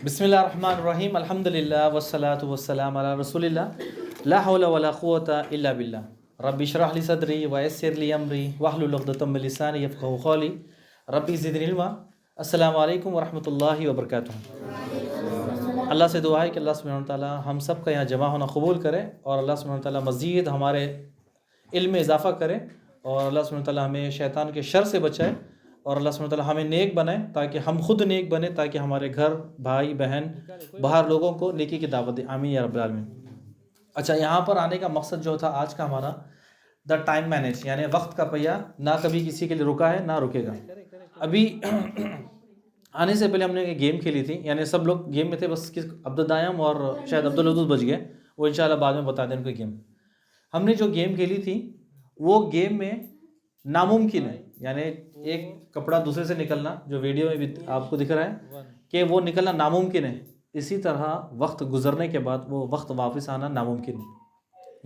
बिस्मिल्लाहिर्रहमानिर्रहीम अल्हम्दुलिल्लाह वस्सलातु वस्सलाम अला रसूलिल्लाह ला हौला वला कुव्वता इल्ला बिल्लाह रब्बि इश्रह ली सदरी व यस्सिर ली अमरी वहलुल उक़दतम मिन लिसानी यफ़क़हू क़ौली रब्बि ज़िदनी इल्मा। अस्सलामु अलैकुम व रहमतुल्लाहि व बरकातुहू। अल्लाह से दुआ है कि अल्लाह सुब्हानहू व तआला हम सब का यहाँ जमा होना कबूल करे और अल्लाह सुब्हानहू व तआला मज़ीद हमारे इल्म में इजाफ़ा करे और अल्लाह सुब्हानहू व तआला हमें शैतान के शर से बचाए और अल्लाह सुब्हानहू व तआला हमें नेक बनाए ताकि हम खुद नेक बने, ताकि हमारे घर भाई बहन बाहर लोगों को नेकी की दावत दें। आमीन या रब्बिल आलमीन। अच्छा, यहाँ पर आने का मकसद जो था आज का हमारा द टाइम मैनेज, यानी वक्त का पहिया ना कभी किसी के लिए रुका है ना रुकेगा। अभी आने से पहले हमने एक गेम खेली थी, यानी सब लोग गेम में थे, बस किस अब्दुल और शायद अब्दुल वदूद बच गए, वो इंशाल्लाह बाद में बता दें उनकी गेम। हमने जो गेम खेली थी वो गेम में नामुमकिन है, यानी एक कपड़ा दूसरे से निकलना, जो वीडियो में भी आपको दिख रहा है कि वो निकलना नामुमकिन है। इसी तरह वक्त गुजरने के बाद वो वक्त वापस आना नामुमकिन है।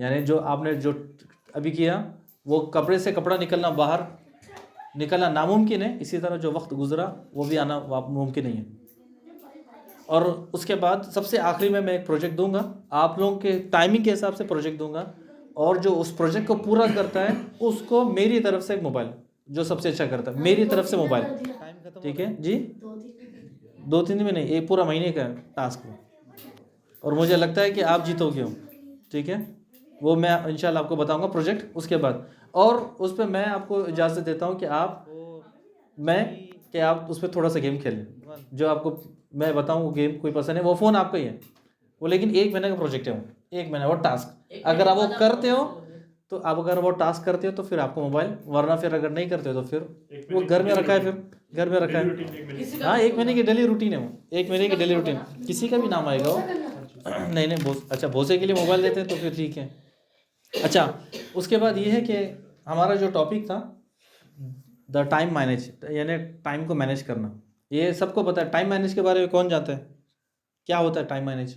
यानी जो आपने जो अभी किया वो कपड़े से कपड़ा निकलना, बाहर निकलना नामुमकिन है, इसी तरह जो वक्त गुजरा वो भी आना मुमकिन नहीं है। और उसके बाद सबसे आखिरी में मैं एक प्रोजेक्ट दूंगा, आप लोगों के टाइमिंग के हिसाब से प्रोजेक्ट दूंगा, और जो उस प्रोजेक्ट को पूरा करता है उसको मेरी तरफ से एक मोबाइल, जो सबसे अच्छा करता है मेरी तरफ से मोबाइल। ठीक है जी, 2-3 दिन में नहीं, एक पूरा महीने का टास्क हो, और मुझे लगता है कि आप जीतोगे हो। ठीक है, वो मैं इंशाल्लाह आपको बताऊंगा प्रोजेक्ट उसके बाद। और उस पर मैं आपको इजाज़त देता हूँ कि आप उस पर थोड़ा सा गेम खेलें, जो आपको मैं बताऊँ वो गेम कोई पसंद है, वो फ़ोन आपका ही है वो, लेकिन 1 महीने का प्रोजेक्ट है वो, 1 महीना वो टास्क। अगर आप वो करते हो तो आप अगर वो टास्क करते हो तो फिर आपको मोबाइल, वरना फिर अगर नहीं करते हो तो फिर वो घर में रखा है, फिर घर में रखा है। हाँ, 1 महीने की डेली रूटीन है वो, 1 महीने की डेली रूटीन, किसी का भी नाम आएगा वो। नहीं नहीं, अच्छा भोसे के लिए मोबाइल देते हैं तो फिर ठीक है। अच्छा, उसके बाद ये है कि हमारा जो टॉपिक था द टाइम मैनेज, यानी टाइम को मैनेज करना। ये सबको पता है, टाइम मैनेज के बारे में कौन जानता है क्या होता है टाइम मैनेज?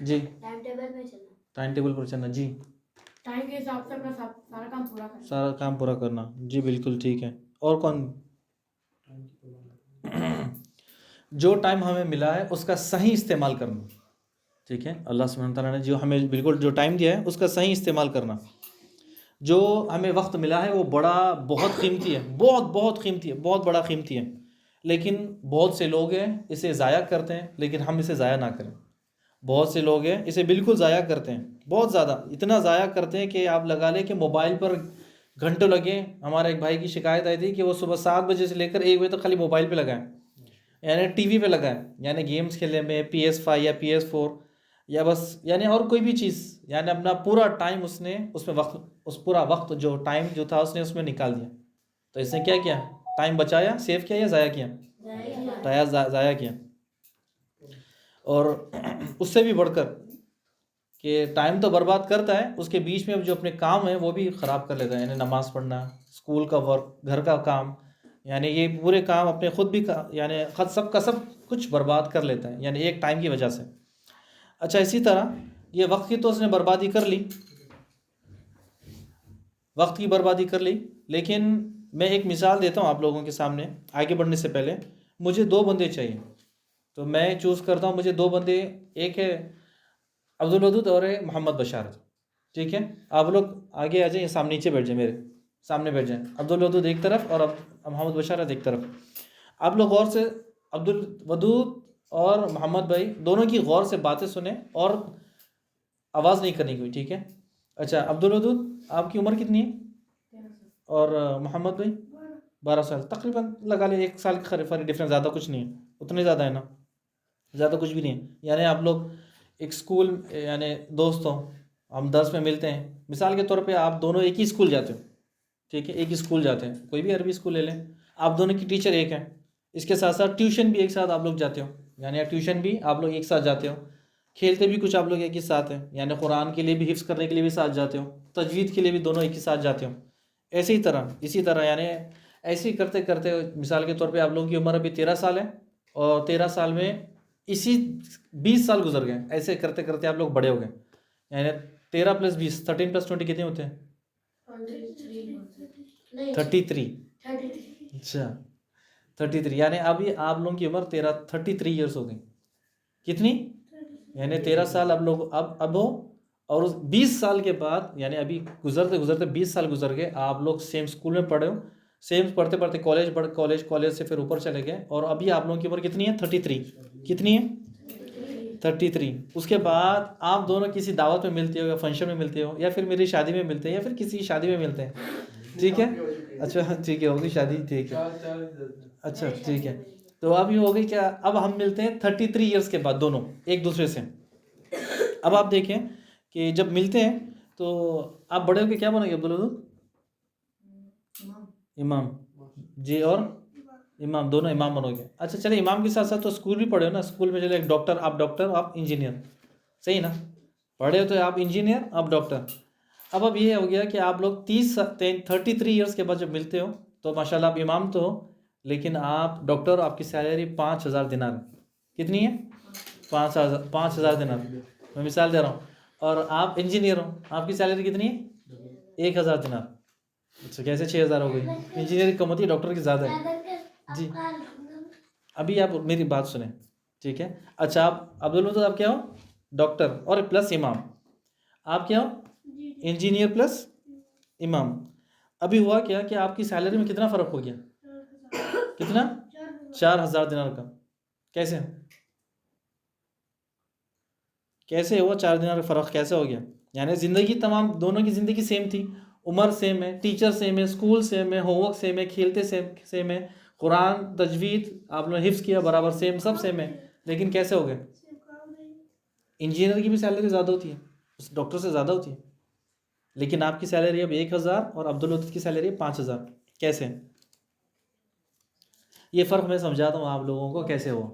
जी, टाइम टेबल पर चलना जी, टाइम के हिसाब से अपना सारा काम पूरा करना। सारा काम पूरा करना जी, बिल्कुल ठीक है। और कौन? जो टाइम हमें मिला है उसका सही इस्तेमाल करना। ठीक है, अल्लाह सुब्हानहू व तआला ने जो हमें बिल्कुल जो टाइम दिया है उसका सही इस्तेमाल करना। जो हमें वक्त मिला है वो बहुत कीमती है, बहुत कीमती है, बहुत बड़ा कीमती है, लेकिन बहुत से लोग हैं इसे ज़ाया करते हैं, लेकिन हम इसे ज़ाया ना करें। बहुत से लोग हैं इसे बिल्कुल ज़ाया करते हैं, बहुत ज़्यादा, इतना ज़ाया करते हैं कि आप लगा लें कि मोबाइल पर घंटों लगे। हमारे एक भाई की शिकायत आई थी कि वो सुबह 7 बजे से लेकर 1 बजे तक खाली मोबाइल पे लगा है, यानी टीवी पे लगा है, यानी गेम्स खेलने में, PS5 या PS4 या बस, यानी और कोई भी चीज़, यानी अपना पूरा टाइम उसने उसमें उस पूरा वक्त जो टाइम जो था उसने उसमें निकाल दिया। तो इसने क्या किया? टाइम बचाया, सेव किया या ज़ाया किया? ज़ाया किया। और उससे भी बढ़कर कि टाइम तो बर्बाद करता है, उसके बीच में जो अपने काम है वो भी ख़राब कर लेता है, यानी नमाज़ पढ़ना, स्कूल का वर्क, घर का काम, यानी ये पूरे काम अपने खुद भी यानी खुद सब का सब कुछ बर्बाद कर लेता है, यानी एक टाइम की वजह से। अच्छा, इसी तरह ये वक्त की तो उसने बर्बादी कर ली, वक्त की बर्बादी कर ली, लेकिन मैं एक मिसाल देता हूँ आप लोगों के सामने आगे बढ़ने से पहले। मुझे 2 बंदे चाहिए, तो मैं चूज़ करता हूँ, मुझे 2 बंदे, एक है अब्दुल वदूद और है मोहम्मद बशारत। ठीक है, आप लोग आगे आ जाइए, सामने नीचे बैठ जाए, मेरे सामने बैठ जाएं। अब्दुल वदूद एक तरफ और मोहम्मद बशारत एक तरफ। आप लोग गौर से अब्दुल वदूद और मोहम्मद भाई दोनों की गौर से बातें सुने और आवाज़ नहीं करनी कोई, ठीक है? अच्छा, अब्दुल वदूद आपकी उम्र कितनी है? और मोहम्मद भाई 12 साल तकरीबन, लगा ले 1 साल का फर्क डिफरेंस, ज़्यादा कुछ नहीं है, उतने ज़्यादा है ना, ज़्यादा कुछ भी नहीं है। यानी आप लोग एक स्कूल, यानी दोस्त हो, हम दर्स में मिलते हैं, मिसाल के तौर पे आप दोनों एक ही स्कूल जाते हो, ठीक है, एक ही स्कूल जाते हैं, कोई भी अरबी स्कूल ले लें, आप दोनों की टीचर एक है, इसके साथ साथ ट्यूशन भी एक साथ आप लोग जाते हो, यानी ट्यूशन भी आप लोग एक साथ जाते हो, खेलते भी कुछ आप लोग एक ही साथ हैं, यानी कुरान के लिए भी, हिफ्ज़ करने के लिए भी साथ जाते हो, तजवीद के लिए भी दोनों एक ही साथ जाते हो। ऐसे ही तरह, इसी तरह, यानी ऐसे ही करते करते, मिसाल के तौर पे आप लोगों की उम्र अभी 13 साल है, और 13 साल में इसी 20 साल गुजर गए, ऐसे करते करते आप लोग बड़े हो गए, यानी 13 + 20, 13 + 20 कितने होते हैं? 33। अच्छा, 33, यानी अभी आप लोगों की उम्र 33 ईयर्स हो गई। कितनी, यानी 13 साल अब लोग अब हो, और उस 20 साल के बाद यानी अभी गुजरते गुजरते 20 साल गुजर गए, आप लोग सेम स्कूल में पढ़े हो, सेम पढ़ते पढ़ते कॉलेज से फिर ऊपर चले गए, और अभी आप लोगों की उम्र कितनी है, 33, कितनी है, 33। उसके बाद आप दोनों किसी दावत में मिलते हो या फंक्शन में मिलते हो, या फिर मेरी शादी में मिलते हैं, या फिर किसी शादी में मिलते हैं, ठीक है, अच्छा ठीक है, होगी शादी, ठीक है, अच्छा ठीक है। तो अब ये हो गई क्या, अब हम मिलते हैं 33 ईयर्स के बाद दोनों एक दूसरे से। अब आप देखें कि जब मिलते हैं तो आप बड़े होकर क्या बनोगे अब्दुल वदूद? इमाम जी, और इमाम, दोनों इमाम बनोगे। अच्छा चलिए, इमाम के साथ साथ तो स्कूल भी पढ़े हो ना, स्कूल में चले एक डॉक्टर, आप इंजीनियर, सही ना, पढ़े हो तो आप इंजीनियर, आप डॉक्टर। अब ये हो गया कि आप लोग 33 ईयर्स के बाद जब मिलते हो तो माशाल्लाह आप इमाम तो हो, लेकिन आप डॉक्टर, आपकी सैलरी 5,000 दिनार, कितनी है, 5,000 दिनार, मैं मिसाल दे रहा हूँ, और आप इंजीनियर हो, आपकी सैलरी कितनी है, 1,000 दिनार। अच्छा कैसे 6,000 हो गई, इंजीनियर की कम होती है, डॉक्टर की ज़्यादा है जी। अभी आप मेरी बात सुने, ठीक है। अच्छा आप अब्दुल वदूद, आप क्या हो, डॉक्टर और प्लस इमाम, आप क्या हो, इंजीनियर प्लस इमाम। अभी हुआ क्या कि आपकी सैलरी में कितना फ़र्क हो गया, कितना, 4,000 दिनार का। कैसे कैसे हुआ 4 दिनार का फ़र्क कैसे हो गया? यानी ज़िंदगी तमाम, दोनों की ज़िंदगी सेम थी, उम्र सेम है, टीचर सेम है, स्कूल सेम है, होमवर्क सेम है, खेलते सेम है, कुरान तजवीद आप लोगों ने हिफ्ज़ किया बराबर सेम, सब सेम है, लेकिन कैसे हो गए? इंजीनियर की भी सैलरी ज़्यादा होती है, उस डॉक्टर से ज़्यादा होती है, लेकिन आपकी सैलरी अब 1,000 और अब्दुल वदूद की सैलरी 5,000। कैसे? ये फ़र्क मैं समझाता हूँ आप लोगों को कैसे हुआ।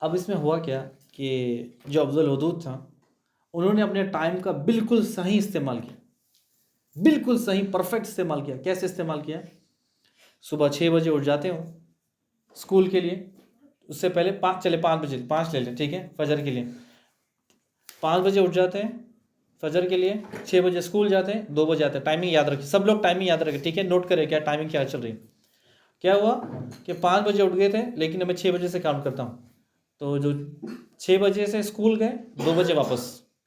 अब इसमें हुआ क्या कि जो अब्दुल वदूद था, उन्होंने अपने टाइम का बिल्कुल सही इस्तेमाल किया, बिल्कुल सही परफेक्ट इस्तेमाल किया। कैसे इस्तेमाल किया? सुबह 6 बजे उठ जाते हो स्कूल के लिए, उससे पहले 5 बजे, 5 ले लें, ठीक है, फजर के लिए 5 बजे उठ जाते हैं फजर के लिए, 6 बजे स्कूल जाते हैं, 2 बजे आते हैं। टाइमिंग याद रखिए, सब लोग टाइमिंग याद रखें, ठीक है, नोट करें क्या टाइमिंग क्या चल रही है। क्या हुआ कि 5 बजे उठ गए थे, लेकिन मैं 6 बजे से काउंट करता हूँ, तो जो 6 बजे से स्कूल गए, 2 बजे वापस।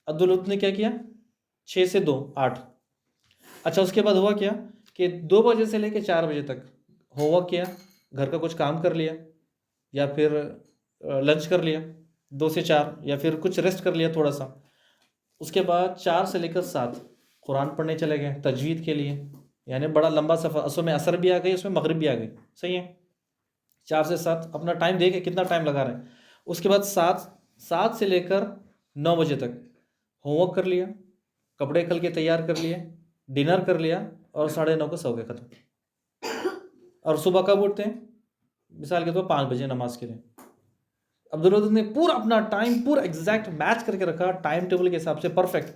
अब्दुल वदूद ने क्या किया, 6 से 2 8। अच्छा उसके बाद हुआ क्या कि 2 बजे से लेकर 4 बजे तक होमवर्क किया, घर का कुछ काम कर लिया, या फिर लंच कर लिया 2 से 4, या फिर कुछ रेस्ट कर लिया थोड़ा सा। उसके बाद 4 से लेकर 7 कुरान पढ़ने चले गए तजवीद के लिए, यानी बड़ा लंबा सफ़र, असल में असर भी आ गई, उसमें मगरिब भी आ गई, सही है। 4 से 7 अपना टाइम देखे कितना टाइम लगा रहे हैं। उसके बाद 7 से लेकर 9 बजे तक होमवर्क कर लिया, कपड़े खल के तैयार कर लिए, डिनर कर लिया, और 9:30 को सो गए, ख़त्म। और सुबह कब उठते हैं? मिसाल के तौर 5 बजे नमाज के लिए। अब्दुल वदूद ने पूरा अपना टाइम पूरा एग्जैक्ट मैच करके रखा, टाइम टेबल के हिसाब से परफेक्ट।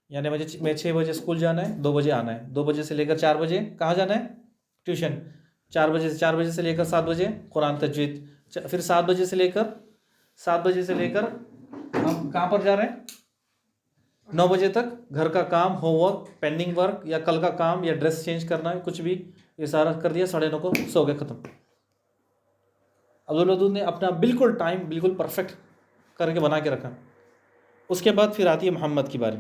यानी मैं 6 बजे स्कूल जाना है, 2 बजे आना है, 2 बजे से लेकर 4 बजे कहाँ जाना है, ट्यूशन। 4 बजे से लेकर 7 बजे कुरान तजवीद, फिर 7 बजे से लेकर हम कहाँ पर जा रहे हैं, 9 बजे तक घर का काम, होमवर्क, पेंडिंग वर्क, या कल का काम, या ड्रेस चेंज करना है, कुछ भी, ये सारा कर दिया, 9:30 को सो गए, ख़त्म। अब्दुल वदूद ने अपना बिल्कुल टाइम बिल्कुल परफेक्ट करके बना के रखा। उसके बाद फिर आती है मोहम्मद की बारी,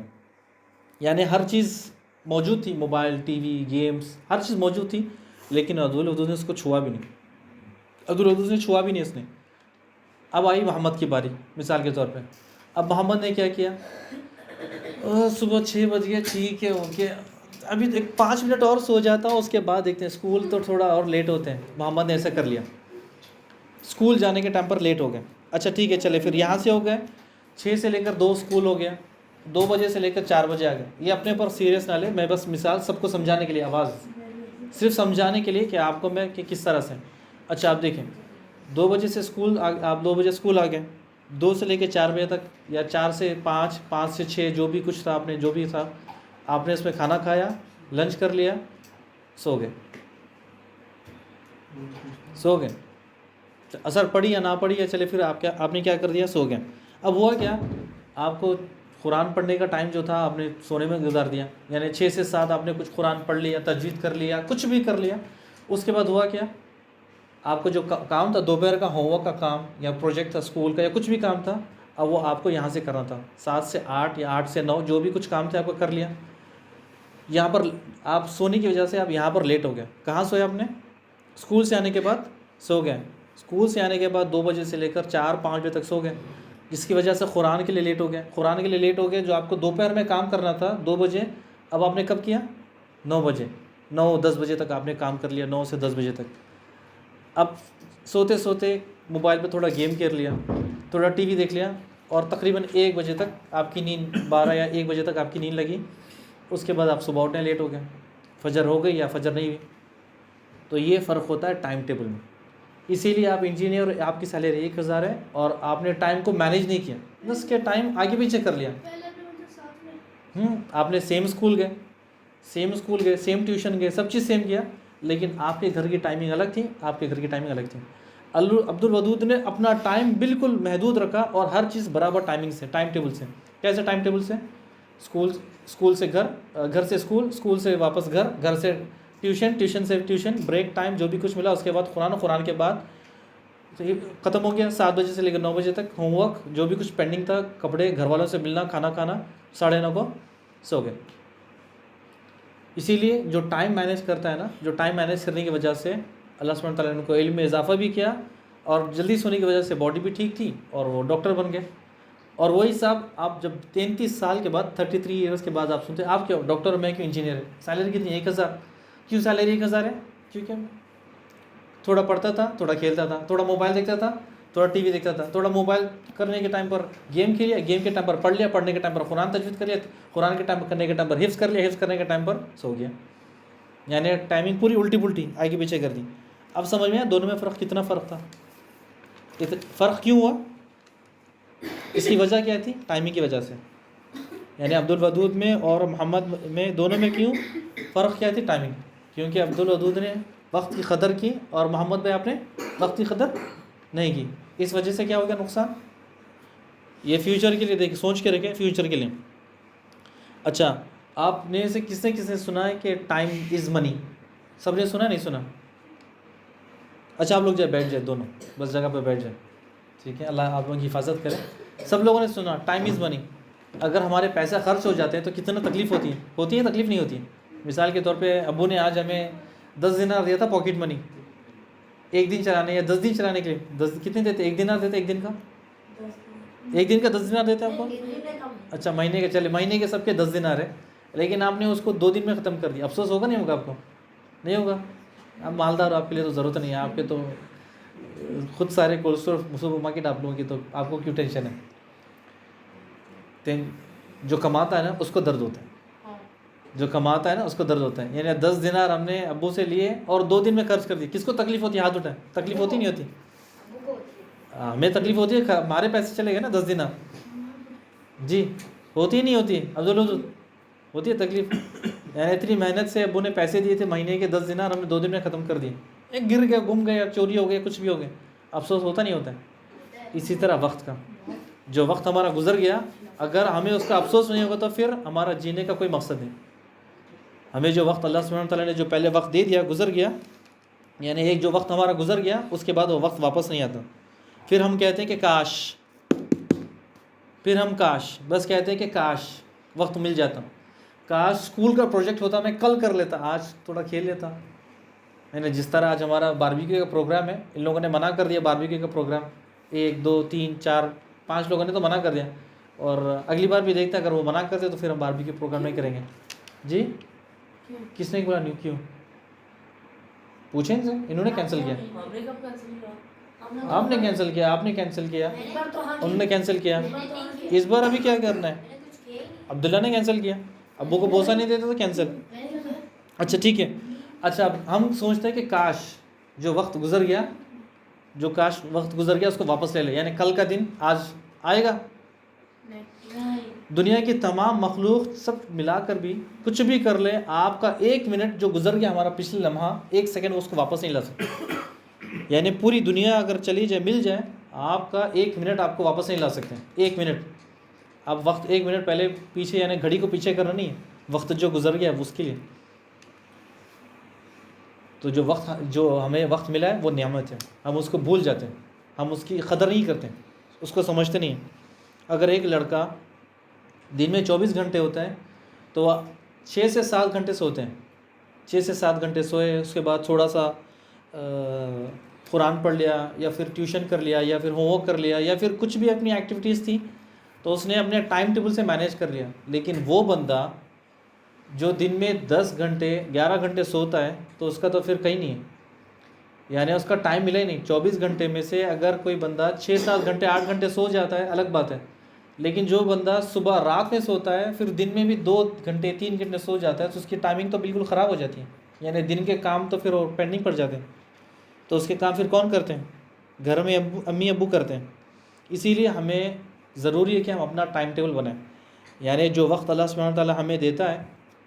यानी हर चीज़ मौजूद थी, मोबाइल, टीवी, गेम्स, हर चीज़ मौजूद थी, लेकिन अब्दुल वदूद ने उसको छुआ भी नहीं, अब्दुल वदूद ने छुआ भी नहीं इसने। अब आई मोहम्मद की बारी, मिसाल के तौर पे अब मोहम्मद ने क्या किया, सुबह 6 बज गया, ठीक है, ओके, अभी 5 मिनट और सो जाता हूँ, उसके बाद देखते हैं, स्कूल तो थोड़ा और लेट होते हैं। मोहम्मद ने ऐसा कर लिया, स्कूल जाने के टाइम पर लेट हो गए। अच्छा ठीक है, चले फिर यहाँ से हो गए 6 से लेकर 2 स्कूल हो गया, 2 बजे से लेकर 4 बजे आ गए। ये अपने पर सीरियस ना ले, मैं बस मिसाल सबको समझाने के लिए, आवाज़ सिर्फ समझाने के लिए कि आपको मैं कि किस तरह से। अच्छा आप देखें, 2 बजे से स्कूल आप 2 बजे स्कूल आ गए, 2 से लेकर 4 बजे तक, या 4 से 5, 5 से 6, जो भी कुछ था आपने, जो भी था आपने इसमें खाना खाया, लंच कर लिया, सो गए, असर पड़ी या ना पड़ी, या चले फिर आपने क्या कर दिया, सो गए। अब हुआ क्या, आपको कुरान पढ़ने का टाइम जो था आपने सोने में गुजार दिया, यानी 6 से 7 आपने कुछ कुरान पढ़ लिया, तजवीद कर लिया, कुछ भी कर लिया। उसके बाद हुआ क्या, आपको जो काम था दोपहर का, होमवर्क का काम या प्रोजेक्ट था स्कूल का या कुछ भी काम था, अब वो आपको यहाँ से करना था, 7 से 8 या 8 से 9 जो भी कुछ काम थे आपको कर लिया। यहाँ पर आप सोने की वजह से आप यहाँ पर लेट हो गए। कहाँ सोए आपने? स्कूल से आने के बाद सो गए। स्कूल से आने के बाद 2 बजे से लेकर 4-5 बजे तक सो गए, जिसकी वजह से कुरान के लिए लेट हो गए। कुरान के लिए लेट हो गए, जो आपको दोपहर में काम करना था 2 बजे, अब आपने कब किया? 9 बजे, 9-10 बजे तक आपने काम कर लिया, 9 से 10 बजे तक। अब सोते सोते मोबाइल पे थोड़ा गेम खेल लिया, थोड़ा टीवी देख लिया, और तकरीबन 1 बजे तक आपकी नींद, 12 या 1 बजे तक आपकी नींद लगी। उसके बाद आप सुबह उठने लेट हो गए, फजर हो गई या फजर नहीं हुई। तो ये फ़र्क होता है टाइम टेबल में। इसीलिए आप इंजीनियर, आपकी सैलरी 1000 है और आपने टाइम को मैनेज नहीं किया, बस के टाइम आगे पीछे कर लिया। आपने सेम स्कूल गए, सेम ट्यूशन गए, सब चीज़ सेम किया, लेकिन आपके घर की टाइमिंग अलग थी, आपके घर की टाइमिंग अलग थी। अब्दुल वदूद ने अपना टाइम बिल्कुल महदूद रखा और हर चीज़ बराबर टाइमिंग से, टाइम टेबल से। कैसे टाइम टेबल से? स्कूल से घर, घर से स्कूल से वापस घर, घर से ट्यूशन, ट्यूशन से ट्यूशन, ब्रेक टाइम जो भी कुछ मिला, उसके बाद कुरान के बाद तो ये ख़त्म हो गया। 7 बजे से लेकर 9 बजे तक होमवर्क, जो भी कुछ पेंडिंग था, कपड़े, घर वालों से मिलना, खाना खाना, 9:30 को सो गए। इसीलिए जो टाइम मैनेज करता है ना, जो टाइम मैनेज करने की वजह से अल्लाह सुब्हानहू तआला ने उनको इल्म में इजाफ़ा भी किया, और जल्दी सोने की वजह से बॉडी भी ठीक थी और वो डॉक्टर बन गए। और वही साहब आप जब 33 साल के बाद, 33 ईयर्स के बाद आप सुनते आप क्यों डॉक्टर, मैं क्यों इंजीनियर है, सैलरी कितनी? 1000। क्यों सैलरी 1000 है? क्योंकि थोड़ा पढ़ता था, थोड़ा खेलता था, थोड़ा मोबाइल देखता था, थोड़ा टीवी देखता था, थोड़ा मोबाइल करने के टाइम पर गेम खेल लिया, गेम के टाइम पर पढ़ लिया, पढ़ने के टाइम पर कुरान तजवीद कर लिया, कुरान के टाइम करने के टाइम पर हिफ्ज़ कर लिया, हिफ्ज़ करने के टाइम पर सो गया। यानी टाइमिंग पूरी उल्टी पुल्टी आगे पीछे कर दी। अब समझ में आया दोनों में फ़र्क कितना फ़र्क था, फ़र्क क्यों हुआ, इसकी वजह क्या थी? टाइमिंग की वजह से। यानी अब्दुल वदूद में और मोहम्मद में, दोनों में क्यों फ़र्क क्या थी? टाइमिंग। क्योंकि अब्दुल वदूद ने वक्त की कदर की और मोहम्मद भाई आपने वक्त की कदर नहीं की। इस वजह से क्या हो गया नुकसान? ये फ्यूचर के लिए देखिए, सोच के रखें फ्यूचर के लिए। अच्छा, आपने से किसने सुना है कि टाइम इज़ मनी? सबने सुना, नहीं सुना? अच्छा, आप लोग जाए बैठ जाए, दोनों बस जगह पे बैठ जाए, ठीक है? अल्लाह आप लोगों की हिफाजत करे। सब लोगों ने सुना टाइम इज़ मनी। अगर हमारे पैसा खर्च हो जाते हैं तो कितना तकलीफ़ होती है? तकलीफ़ नहीं होती है? मिसाल के तौर पे अब्बू ने आज हमें 10 दिनार दिया था पॉकेट मनी, 1 दिन चलाने या 10 दिन चलाने के लिए। 10 कितने देते? 1 दिनार देते, 1 दिन का, 1 दिन का 10 दिनार देते आपको? अच्छा, महीने के, चले महीने के सबके 10 दिनार है, लेकिन आपने उसको 2 दिन में ख़त्म कर दिया। अफसोस होगा नहीं होगा आपको? नहीं होगा। आप मालदार हो, आपके लिए तो ज़रूरत नहीं है, आपके तो खुद सारे कोल्ड स्टोर सुपर मार्केट आप लोगों की, तो आपको क्यों टेंशन है? जो कमाता है ना उसको दर्द होता है, जो कमाता है ना उसको दर्द होता है। यानी 10 दिनार हमने अब्बू से लिए और 2 दिन में खर्च कर दिए। किसको तकलीफ़ होती है? हाथ उठाए। तकलीफ़ होती नहीं होती? हमें तकलीफ़ होती है, हमारे पैसे चले गए ना 10 दिनार। जी, होती ही नहीं होती? अब्दुल होती है तकलीफ़। यानी इतनी मेहनत से अब्बू ने पैसे दिए थे, महीने के 10 दिनार हमने 2 दिन में ख़त्म कर दिए। एक गिर गया, गुम गया, चोरी हो गया, कुछ भी हो गया, अफसोस होता नहीं होता है? इसी तरह वक्त का, जो वक्त हमारा गुजर गया, अगर हमें उसका अफसोस नहीं होगा तो फिर हमारा जीने का कोई मकसद नहीं। हमें जो वक्त अल्लाह सुब्हानहू तआला ने जो पहले वक्त दे दिया, गुजर गया, यानी एक जो वक्त हमारा गुजर गया उसके बाद वो वक्त वापस नहीं आता। फिर हम कहते हैं कि काश, फिर हम काश, बस कहते हैं कि काश वक्त मिल जाता, काश स्कूल का प्रोजेक्ट होता, मैं कल कर लेता, आज थोड़ा खेल लेता। मैंने जिस तरह आज हमारा बारबेक्यू का प्रोग्राम है, इन लोगों ने मना कर दिया बारबेक्यू का प्रोग्राम, 1 2 3 4 5 लोगों ने तो मना कर दिया, और अगली बार भी देखते हैं अगर वो मना करते तो फिर हम बारबेक्यू प्रोग्राम नहीं करेंगे। जी, किसने बोला नहीं? क्यों पूछें इनसे? इन्होंने कैंसिल किया, आपने कैंसिल किया, आपने कैंसिल किया, उन्होंने कैंसिल किया। इस बार अभी क्या करना है? अब्दुल्ला ने कैंसिल किया, अब्बू को बोसा नहीं देते तो कैंसिल। अच्छा ठीक है। अच्छा, अब हम सोचते हैं कि काश जो वक्त गुजर गया, जो काश वक्त गुजर गया उसको वापस ले ले, यानी कल का दिन आज आएगा? दुनिया की तमाम मखलूक सब मिलाकर भी कुछ भी कर ले, आपका 1 मिनट जो गुजर गया, हमारा पिछले लम्हा 1 सेकंड, उसको वापस नहीं ला सकते। यानी पूरी दुनिया अगर चली जाए, मिल जाए, आपका 1 मिनट आपको वापस नहीं ला सकते। 1 मिनट, अब वक्त 1 मिनट पहले पीछे, यानी घड़ी को पीछे करना नहीं है, वक्त जो गुजर गया उसके लिए। तो जो वक्त, जो हमें वक्त मिला है वो नेमत है, हम उसको भूल जाते हैं, हम उसकी कदर नहीं करते, उसको समझते नहीं हैं। अगर एक लड़का दिन में 24 घंटे होता है तो 6 से 7 घंटे सोते हैं, 6 से 7 घंटे सोए, उसके बाद थोड़ा सा कुरान पढ़ लिया या फिर ट्यूशन कर लिया या फिर होमवर्क कर लिया या फिर कुछ भी अपनी एक्टिविटीज़ थी तो उसने अपने टाइम टेबल से मैनेज कर लिया। लेकिन वो बंदा जो दिन में 10 घंटे 11 घंटे सोता है तो उसका तो फिर कहीं नहीं है, यानी उसका टाइम मिला ही नहीं। 24 घंटे में से अगर कोई बंदा 6-7 घंटे 8 घंटे सो जाता है अलग बात है, लेकिन जो बंदा सुबह रात में सोता है फिर दिन में भी 2 घंटे 3 घंटे सो जाता है तो उसकी टाइमिंग तो बिल्कुल ख़राब हो जाती है, यानी दिन के काम तो फिर पेंडिंग पड़ जाते हैं। तो उसके काम फिर कौन करते हैं? घर में अम्मी अब्बू करते हैं। इसीलिए हमें ज़रूरी है कि हम अपना टाइम टेबल बनाएं, यानी जो वक्त अल्लाह सुब्हानहू व तआला हमें देता है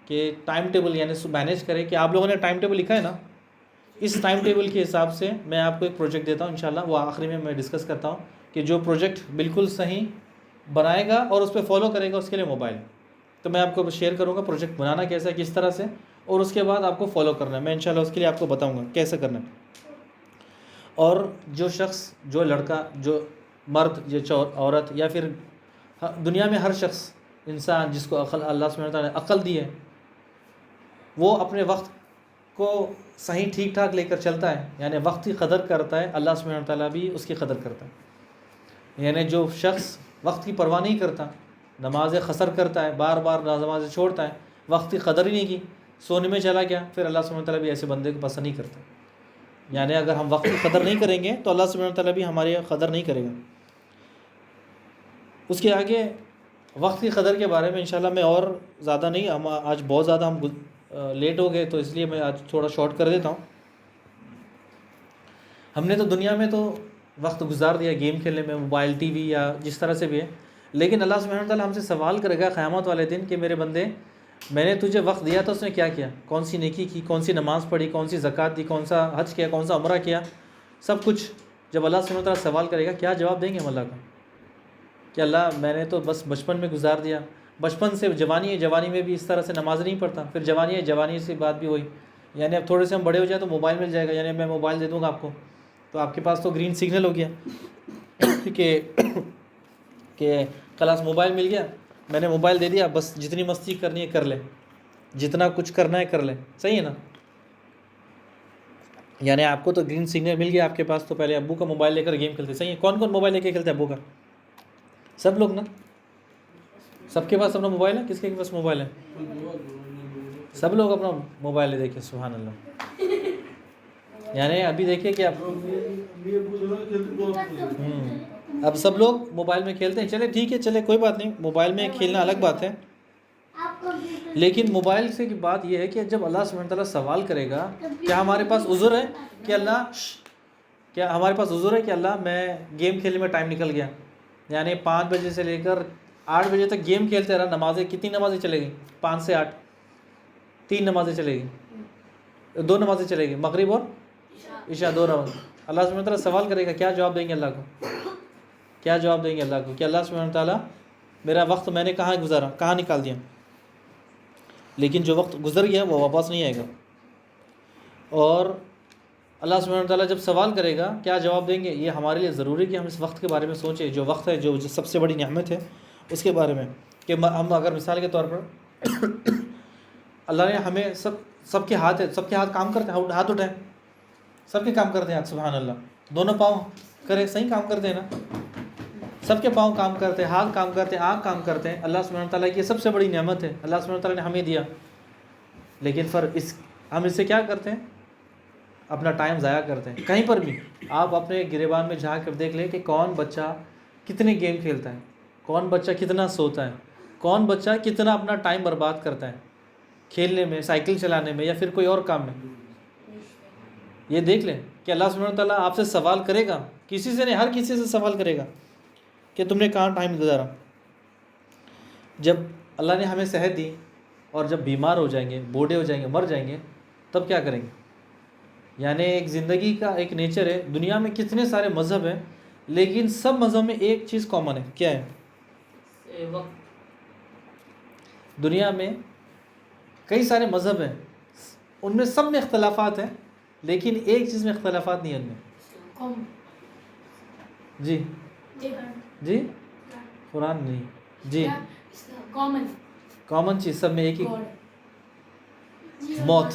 कि टाइम टेबल यानी मैनेज करें। कि आप लोगों ने टाइम टेबल लिखा है ना, इस टाइम टेबल के हिसाब से मैं आपको एक प्रोजेक्ट देता हूँ इंशाल्लाह, वो आखिरी में मैं डिस्कस करता हूँ कि जो प्रोजेक्ट बिल्कुल सही बनाएगा और उस पर फॉलो करेगा उसके लिए मोबाइल। तो मैं आपको शेयर करूँगा प्रोजेक्ट बनाना कैसा है, किस तरह से, और उसके बाद आपको फॉलो करना है। मैं इंशाल्लाह उसके लिए आपको बताऊँगा कैसे करना है। और जो शख्स, जो लड़का, जो मर्द, जो औरत या फिर दुनिया में हर शख्स, इंसान जिसको अक़ल अल्लाह सुब्हानहू व तआला ने अक़ल दी है, वो अपने वक्त को सही ठीक ठाक लेकर चलता है, यानी वक्त की कदर करता है। अल्लाह सुब्हानहू व तआला भी उसकी कदर करता है। यानी जो शख्स वक्त की परवाह नहीं करता, नमाज़ खसर करता है, बार बार नमाज़ें छोड़ता है, वक्त की कदर ही नहीं की, सोने में चला गया, फिर अल्लाह सुब्हानहू व तआला भी ऐसे बंदे को पसंद नहीं करता। यानी अगर हम वक्त की कदर नहीं करेंगे तो अल्लाह सुब्हानहू व तआला भी हमारी कदर नहीं करेगा। उसके आगे वक्त की कदर के बारे में इंशाल्लाह मैं और ज़्यादा नहीं, हम आज बहुत ज़्यादा हम लेट हो गए तो इसलिए मैं आज थोड़ा शॉर्ट कर देता हूँ। हमने तो दुनिया में तो वक्त गुजार दिया गेम खेलने में, मोबाइल, टीवी या जिस तरह से भी है, लेकिन अल्लाह सुब्हानहू व तआला हमसे सवाल करेगा क़यामत वाले दिन कि मेरे बंदे, मैंने तुझे वक्त दिया था, उसने क्या किया, कौन सी नेकी की, कौन सी नमाज़ पढ़ी, कौन सी ज़कात दी, कौन सा हज किया, कौन सा उम्रा किया, सब कुछ जब अल्लाह सुब्हानहू व तआला सवाल करेगा, क्या जवाब देंगे हम अल्लाह का कि अल्लाह मैंने तो बस बचपन में गुजार दिया, बचपन से जवानी है, जवानी में भी इस तरह से नमाज नहीं पढ़ता, फिर जवानी है, जवानी से बात भी वही, यानी अब थोड़े से हम बड़े हो जाए तो मोबाइल मिल जाएगा, यानी मैं मोबाइल दे दूँगा आपको तो आपके पास तो ग्रीन सिग्नल हो गया कि खलास मोबाइल मिल गया, मैंने मोबाइल दे दिया, बस जितनी मस्ती करनी है कर ले, जितना कुछ करना है कर ले, सही है ना। यानी आपको तो ग्रीन सिग्नल मिल गया आपके पास, तो पहले अब्बू का मोबाइल लेकर गेम खेलते, सही है। कौन कौन मोबाइल लेके खेलते हैं अब्बू का? सब लोग ना, सबके पास अपना मोबाइल है। किसके पास मोबाइल है? सब लोग अपना मोबाइल है। देखिए सुभान अल्लाह, यानी अभी देखिए कि आप अब सब लोग मोबाइल में खेलते हैं। चले ठीक है, चले कोई बात नहीं, मोबाइल में खेलना अलग बात है, लेकिन मोबाइल से की बात यह है कि जब अल्लाह सुब्हानहू व तआला सवाल करेगा, क्या हमारे पास उज़्र है कि अल्लाह, क्या हमारे पास उज़्र है कि अल्लाह मैं गेम खेलने में टाइम निकल गया, यानी 5 बजे से लेकर 8 बजे तक गेम खेलते रहा, नमाज़ें कितनी नमाज़ें चलेगी? 5 से 8, 3 नमाज़ें चलेगी, 2 नमाज़ें चलेगी, मगरिब और इशा 2 नमाज़। अल्लाह सुब्हानहू व तआला सवाल करेगा, क्या जवाब देंगे अल्लाह को? क्या जवाब देंगे अल्लाह को कि अल्लाह सुब्हानहू व तआला मेरा वक्त मैंने कहाँ गुजारा, कहाँ निकाल दिया? लेकिन जो वक्त गुजर गया वो वापस नहीं आएगा। और अल्लाह सुब्हानहू व तआला जब सवाल करेगा क्या जवाब देंगे, ये हमारे लिए ज़रूरी है कि हम इस वक्त के बारे में सोचें। जो वक्त है, जो सबसे बड़ी नेमत है, उसके बारे में कि हम अगर मिसाल के तौर पर अल्लाह ने हमें सबके हाथ है, सबके हाथ काम करते हैं, हाथ उठाएं, सबके काम करते हैं हाथ, सुभान अल्लाह, दोनों पाँव करें, सही काम करते हैं ना, सबके पाँव काम करते हैं, हाथ काम करते हैं, आँख काम करते हैं। अल्लाह सुब्हानहू व तआला की सबसे बड़ी नेमत है, अल्लाह सुब्हानहू व तआला ने हमें दिया। लेकिन हम इससे क्या करते हैं? अपना टाइम ज़ाया करते हैं। कहीं पर भी आप अपने गिरेबान में झाँक कर देख लें कि कौन बच्चा कितने गेम खेलता है, कौन बच्चा कितना सोता है, कौन बच्चा कितना अपना टाइम बर्बाद करता है खेलने में, साइकिल चलाने में या फिर कोई और काम में। ये देख लें कि अल्लाह सुब्हानहू व तआला आपसे सवाल करेगा, किसी से नहीं, हर किसी से सवाल करेगा कि तुमने कहाँ टाइम गुजारा। जब अल्लाह ने हमें सेहत दी और जब बीमार हो जाएंगे, बूढ़े हो जाएंगे, मर जाएंगे, तब क्या करेंगे? यानी एक ज़िंदगी का एक नेचर है। दुनिया में कितने सारे मज़हब हैं, लेकिन सब मज़हब में एक चीज़ कॉमन है, क्या है? दुनिया में कई सारे मज़हब हैं, उनमें सब में इख्तलाफात हैं, लेकिन एक चीज़ में इख्तलाफात नहीं है उनमें। जी जी, कुरान नहीं जी। क्या कॉमन कॉमन चीज़ सब में एक ही, गॉड मौत।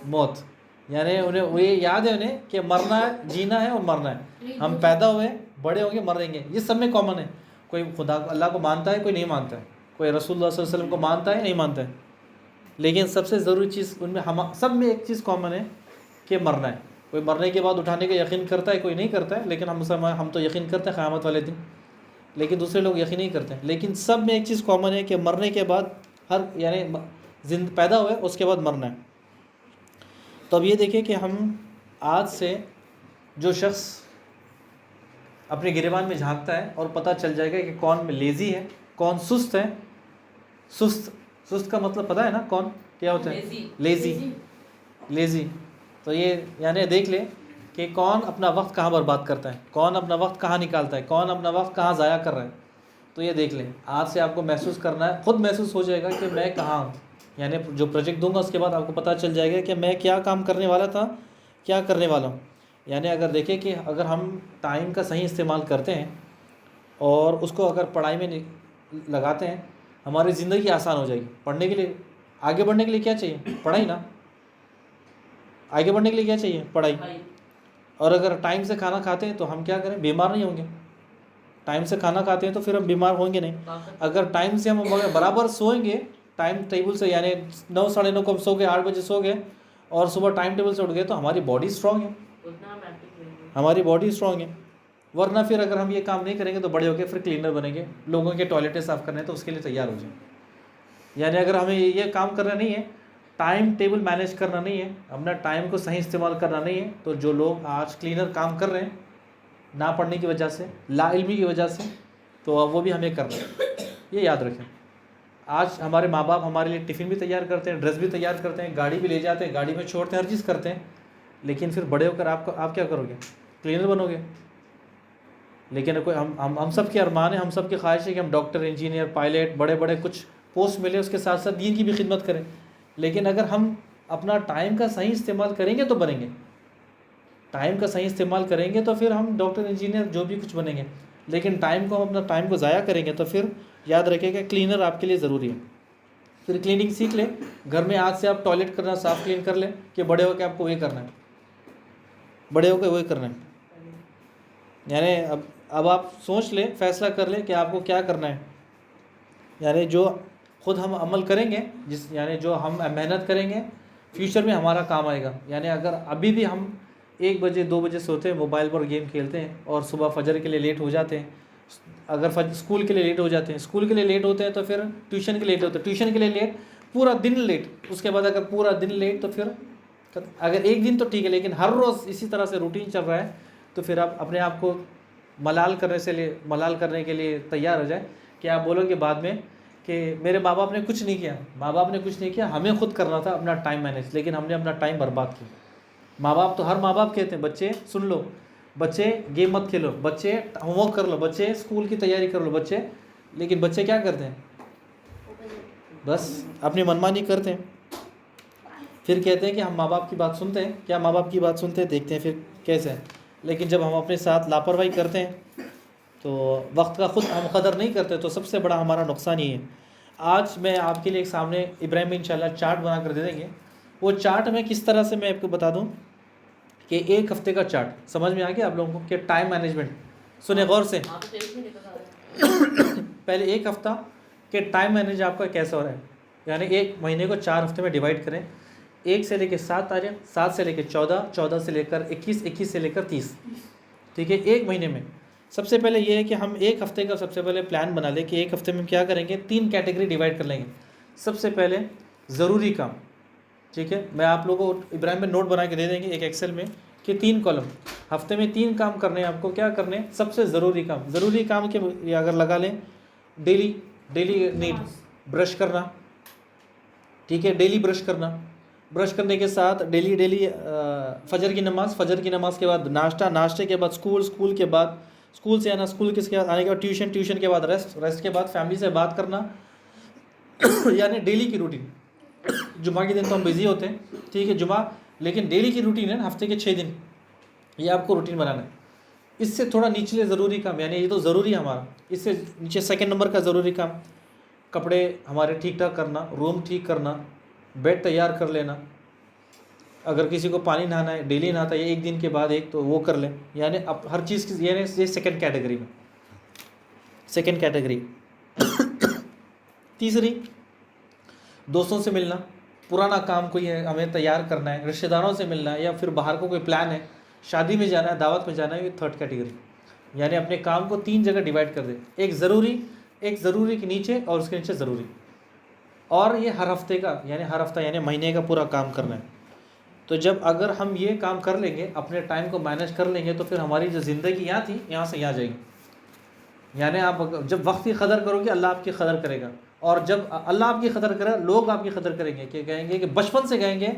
मौत यानी उन्हें वो ये याद है उन्हें कि मरना है, जीना है और मरना है। हम पैदा हुए, बड़े होंगे, मरेंगे, ये सब में कॉमन है। कोई खुदा अल्लाह को मानता है, कोई नहीं मानता है, कोई रसूलुल्लाह सल्लल्लाहु अलैहि वसल्लम को मानता है, नहीं मानता है। लेकिन सबसे ज़रूरी चीज़ उनमें हम सब में एक चीज़ कॉमन है कि मरना है। कोई मरने के बाद उठाने का यकीन करता है, कोई नहीं करता है, लेकिन हम तो यकीन करते हैं क़यामत वाले दिन, लेकिन दूसरे लोग यकीन नहीं करते हैं। लेकिन सब में एक चीज़ कॉमन है कि मरने के बाद हर यानी पैदा हुए उसके बाद मरना है। तो अब ये देखिए कि हम आज से जो शख्स अपने गिरेबान में झांकता है और पता चल जाएगा कि कौन में लेज़ी है, कौन सुस्त है। सुस्त का मतलब पता है ना, कौन क्या होता है? लेज़ी। तो ये यानी देख ले कि कौन अपना वक्त कहाँ बर्बाद करता है, कौन अपना वक्त कहाँ निकालता है, कौन अपना वक्त कहाँ ज़ाया कर रहा है। तो ये देख लें, आज से आपको महसूस करना है, ख़ुद महसूस हो जाएगा कि मैं कहाँ हूँ। यानी जो प्रोजेक्ट दूंगा उसके बाद आपको पता चल जाएगा कि मैं क्या काम करने वाला था, क्या करने वाला हूँ। यानी अगर देखें कि अगर हम टाइम का सही इस्तेमाल करते हैं और उसको अगर पढ़ाई में लगाते हैं, हमारी ज़िंदगी आसान हो जाएगी। पढ़ने के लिए, आगे बढ़ने के लिए क्या चाहिए? पढ़ाई ना। आगे बढ़ने के लिए क्या चाहिए? पढ़ाई। और अगर टाइम से खाना खाते हैं तो हम क्या करें? बीमार नहीं होंगे। टाइम से खाना खाते हैं तो फिर हम बीमार होंगे नहीं। अगर टाइम से हम बराबर सोएंगे, टाइम टेबल से, यानी 9 साढ़े 9 को हम सो गए, 8 बजे सो गए और सुबह टाइम टेबल से उठ गए, तो हमारी बॉडी स्ट्रांग है, हमारी बॉडी स्ट्रांग है। वरना फिर अगर हम ये काम नहीं करेंगे तो बड़े होकर फिर क्लीनर बनेंगे, लोगों के टॉयलेटें साफ़ करने, तो उसके लिए तैयार हो जाए। यानी अगर हमें ये काम करना नहीं है, टाइम टेबल मैनेज करना नहीं है, अपना टाइम को सही इस्तेमाल करना नहीं है, तो जो लोग आज क्लीनर काम कर रहे हैं ना पढ़ने की वजह से, लाइल्मी की वजह से, तो वो भी हमें करना है। ये याद रखें। आज हमारे माँ बाप हमारे लिए टिफ़िन भी तैयार करते हैं, ड्रेस भी तैयार करते हैं, गाड़ी भी ले जाते हैं, गाड़ी में छोड़ते हैं, हर चीज़ करते हैं। लेकिन फिर बड़े होकर आप क्या करोगे? क्लीनर बनोगे। लेकिन कोई हम सब के अरमान है, हम सब की ख्वाहिश है कि हम डॉक्टर, इंजीनियर, पायलट, बड़े बड़े कुछ पोस्ट मिले, उसके साथ साथ दीन की भी खिदमत करें। लेकिन अगर हम अपना टाइम का सही इस्तेमाल करेंगे तो बनेंगे। टाइम का सही इस्तेमाल करेंगे तो फिर हम डॉक्टर, इंजीनियर, जो भी कुछ बनेंगे। लेकिन टाइम को हम अपना टाइम को ज़ाया करेंगे तो फिर याद रखिएगा क्लीनर आपके लिए ज़रूरी है। फिर क्लीनिंग सीख लें घर में, आज से आप टॉयलेट करना साफ़ क्लीन कर लें कि बड़े होकर आपको वही करना है, बड़े होकर वही करना है। यानी अब आप सोच लें, फ़ैसला कर लें कि आपको क्या करना है। यानी जो ख़ुद हम अमल करेंगे, यानी जो हम मेहनत करेंगे, फ्यूचर में हमारा काम आएगा। यानी अगर अभी भी हम 1 बजे 2 बजे सोते हैं, मोबाइल पर गेम खेलते हैं और सुबह फजर के लिए लेट हो जाते हैं, अगर स्कूल के लिए लेट हो जाते हैं, स्कूल के लिए लेट होते हैं तो फिर ट्यूशन के लिए लेट होते हैं, ट्यूशन के लिए लेट, पूरा दिन लेट, उसके बाद अगर पूरा दिन लेट, तो फिर अगर एक दिन तो ठीक है, लेकिन हर रोज़ इसी तरह से रूटीन चल रहा है, तो फिर आप अपने आप को मलाल करने के लिए तैयार हो जाए कि आप बोलोगे बाद में कि मेरे माँ बाप ने कुछ नहीं किया। माँ बाप ने कुछ नहीं किया, हमें खुद करना था अपना टाइम मैनेज, लेकिन हमने अपना टाइम बर्बाद किया। माँ बाप तो, हर माँ बाप कहते हैं बच्चे सुन लो, बच्चे गेम मत खेलो, बच्चे होमवर्क कर लो, बच्चे स्कूल की तैयारी कर लो, बच्चे, लेकिन बच्चे क्या करते हैं? बस अपनी मनमानी करते हैं। फिर कहते हैं कि हम माँ बाप की बात सुनते हैं। क्या माँ बाप की बात सुनते हैं? देखते हैं फिर कैसे है। लेकिन जब हम अपने साथ लापरवाही करते हैं, तो वक्त का ख़ुद हम कदर नहीं करते, तो सबसे बड़ा हमारा नुकसान ये है। आज मैं आपके लिए एक सामने इब्राहिम में इंशाल्लाह चार्ट बना कर दे देंगे। वो चार्ट में किस तरह से मैं आपको बता दूं कि 1 हफ़्ते का चार्ट समझ में आ गया आप लोगों को कि टाइम मैनेजमेंट। सुने गौर से, पहले 1 हफ़्ता के टाइम मैनेज आपका कैसा हो रहा है। यानी 1 महीने को 4 हफ्ते में डिवाइड करें, 1 से लेकर 7 तारीख, 7 से लेकर 14, 14 से लेकर 21, 21 से लेकर 30, ठीक है, 1 महीने में। सबसे पहले ये है कि हम 1 हफ़्ते का सबसे पहले प्लान बना लें कि 1 हफ़्ते में क्या करेंगे। 3 कैटेगरी डिवाइड कर लेंगे। सबसे पहले ज़रूरी काम, ठीक है, मैं आप लोगों को इब्राहिम में नोट बना के दे देंगे एक एक्सेल में कि 3 कॉलम, हफ्ते में 3 काम करने हैं आपको। क्या करने हैं? सबसे ज़रूरी काम के अगर लगा लें, डेली नीड ब्रश करना, ठीक है, डेली ब्रश करना। ब्रश करने के साथ डेली फजर की नमाज़ के बाद नाश्ता, नाश्ते के बाद स्कूल के बाद स्कूल से आना, स्कूल के आने के बाद ट्यूशन के बाद रेस्ट के बाद फैमिली से बात करना यानी डेली की रूटीन। जुमा के दिन तो हम बिज़ी होते हैं, ठीक है, जुमा, लेकिन डेली की रूटीन है ना, हफ्ते के 6 दिन, ये आपको रूटीन बनाना है। इससे थोड़ा निचले ज़रूरी काम, यानी ये तो ज़रूरी है हमारा, इससे नीचे सेकंड नंबर का ज़रूरी काम, कपड़े हमारे ठीक ठाक करना, रूम ठीक करना, बेड तैयार कर लेना। अगर किसी को पानी नहाना है, डेली नहाता है, एक दिन के बाद एक, तो वो कर लें। यानी अब हर चीज़ की, यानी ये सेकंड कैटेगरी में, सेकंड कैटेगरी। तीसरी, दोस्तों से मिलना, पुराना काम कोई है हमें तैयार करना है, रिश्तेदारों से मिलना है, या फिर बाहर को कोई प्लान है, शादी में जाना है, दावत में जाना है, ये थर्ड कैटेगरी। यानी अपने काम को 3 जगह डिवाइड कर दे, एक ज़रूरी के नीचे और उसके नीचे ज़रूरी। और ये हर हफ्ते का, यानी हर हफ्ता यानी महीने का पूरा काम करना है। तो जब अगर हम ये काम कर लेंगे, अपने टाइम को मैनेज कर लेंगे, तो फिर हमारी जो ज़िंदगी यहाँ थी, यहाँ से यहाँ जाएगी। यानी आप जब वक्त की कदर करोगे, अल्लाह आपकी कदर करेगा। और जब अल्लाह आपकी कदर करे, लोग आपकी कदर करेंगे, कि कहेंगे कि बचपन से कहेंगे